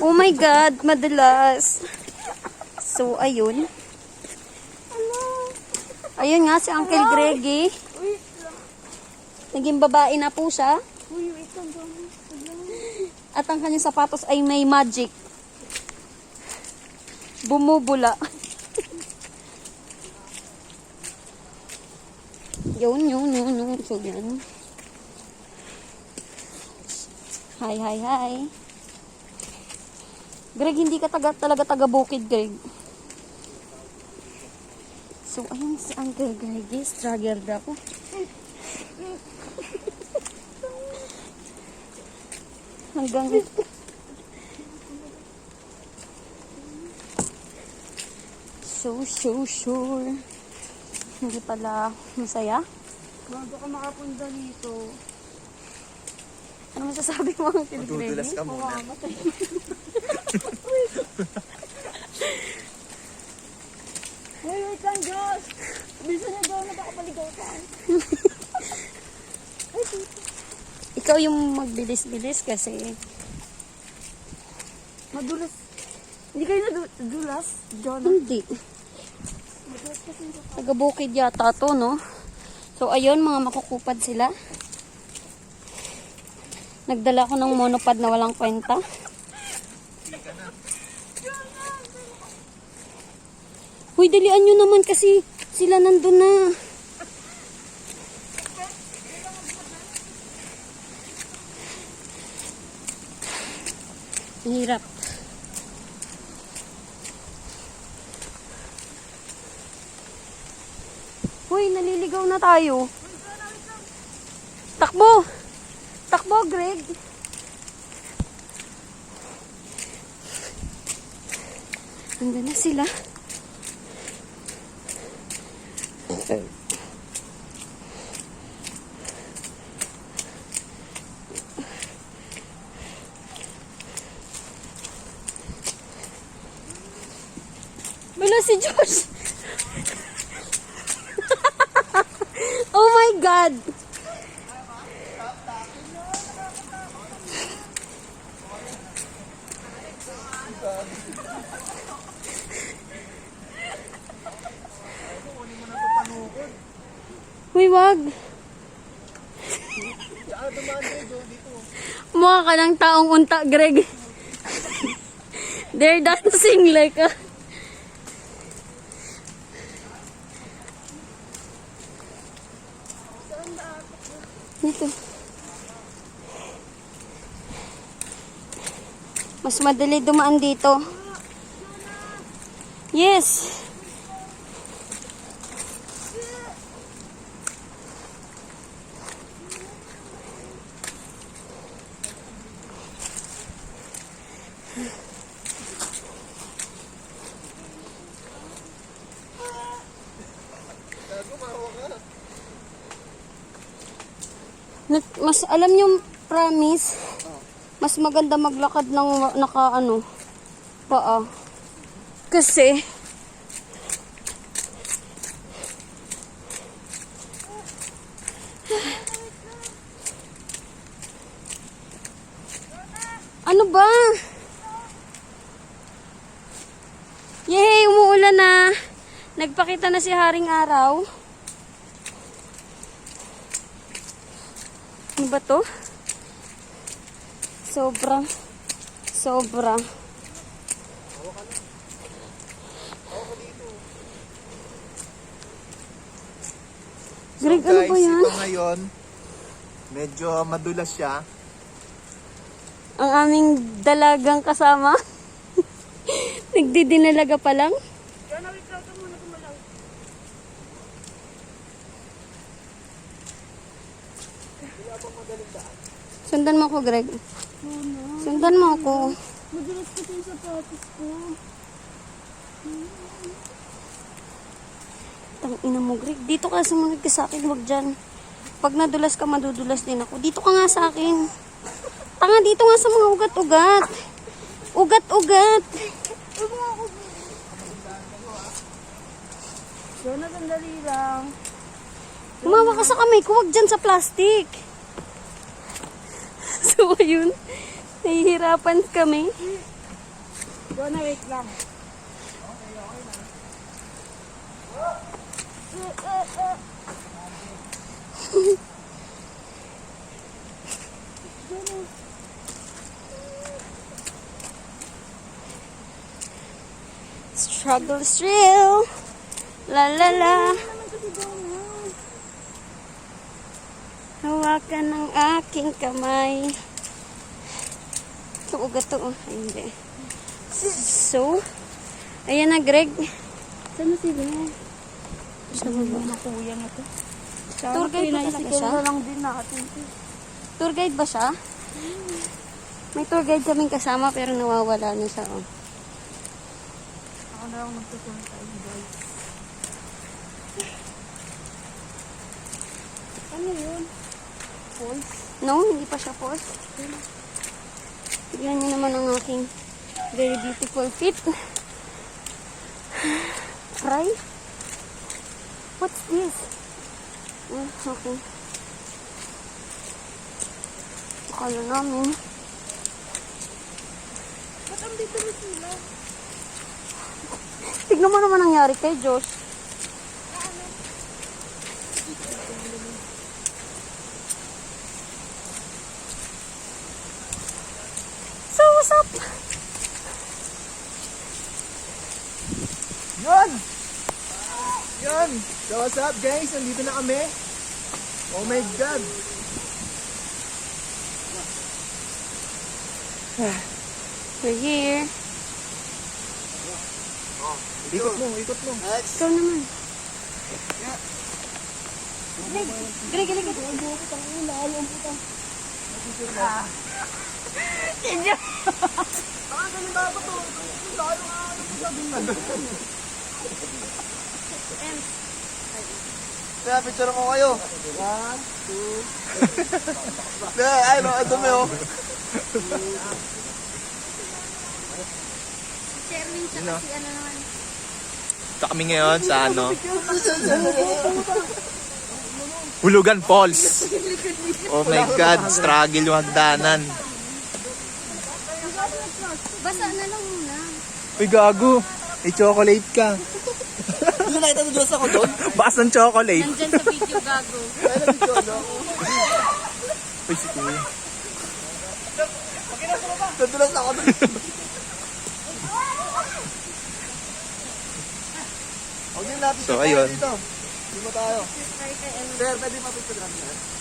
Oh my God, madulas. So, ayun. Ayun nga si Uncle Greggy. Naging babae na po siya. At ang kanyang sapatos ay may magic. Bumubula. Yun. So, yan. Hi. Greg, hindi ka talaga taga-bukid, Greg. So, ayun si Uncle Greggy. Struggle ako. Hanggang... So sure. Hindi pala masaya. Bago ka makapunta dito. Ano masasabi mo ang Uncle Greggy? Madudulas ka muna. Wait lang, Diyos! Bisa na daw nakakapaligaw ka. Ikaw yung magbilis-bilis kasi Madulas. Hindi kayo nadulas, John? hindi. Taga-bukid yata to, no? So, ayun, mga makukupad sila. Nagdala ko ng monopod na walang kwenta. Uy, dalian nyo naman kasi sila nandun na. Ang hirap. Uy, naliligaw na tayo. Takbo! Takbo, Greg! Nandun na sila. Wala si Josh! Oh my God! Uy, wag! Mukha ka ng taong unta, Greg. They're dancing like a... Dito. Mas madali dumaan dito. Yes. Mas alam niyo, promise, mas maganda maglakad ng naka ano, paa. Kasi ano ba? Yay, umuulan na. Nagpakita na si Haring Araw. Ano ba to? Sobra. Greg, So ano guys, ba yan? ito ngayon, medyo madulas siya. Ang aming dalagang kasama. Nagdidinalaga pa lang. Sundan mo ako, Greg. Sundan mo ako. Madulas kasi yung sapatos ko. Tangina mo, Greg. Dito ka sumunod ka sa akin. Huwag dyan. Pag nadulas ka, madudulas din ako. Dito ka nga sa akin. Tanga, dito nga sa mga ugat-ugat. Ugat-ugat. Jonah, sandali lang. Humawa ka sa kamay ko. Huwag dyan sa plastic. So, ayun. Nahihirapan kami. Jonah, wait lang. Struggle is real. La la la. Hawakan ng aking kamay. Ito ugat to. Ay, hindi. So, ayan na, Greg. Saan na sila? Sa baba. Mga kuya na to. Tour guide ba talaga siya? na lang din natin. Tour guide ba siya? May tour guide kaming kasama pero nawawala na siya. Oh. Ako na lang magtutunan tayo, guys. Ano yun? Falls? No, hindi pa siya false. Tignan niyo naman ang aking very beautiful feet. Cry? What's this? Okay. Akala namin. Ba't ang dito na sila? Tignan mo naman nangyari kay Josh. So, what's up? Yun! Yun! So what's up guys? Nandito na kami. Oh my God! We're here. Ikot mo, ikot mo. Ikaw naman. Greg, Greg, Greg. Kaya picture ko kayo. 1, 2. Ay, no, ito mo. Sherwin, tsaka si ano naman. Ito kami ngayon sa ano? Hulugan Falls. Oh my God, struggle yung hagdanan. Basa na lang muna. Uy, gago. May chocolate ka. Hindi na itadulas ako doon. Bakas ng chocolate. Nandyan sa video gago. Uy, si Kuya. Nadulas ako doon. So, ayun. Dito mo tayo. Sir, pwede mapicture namin.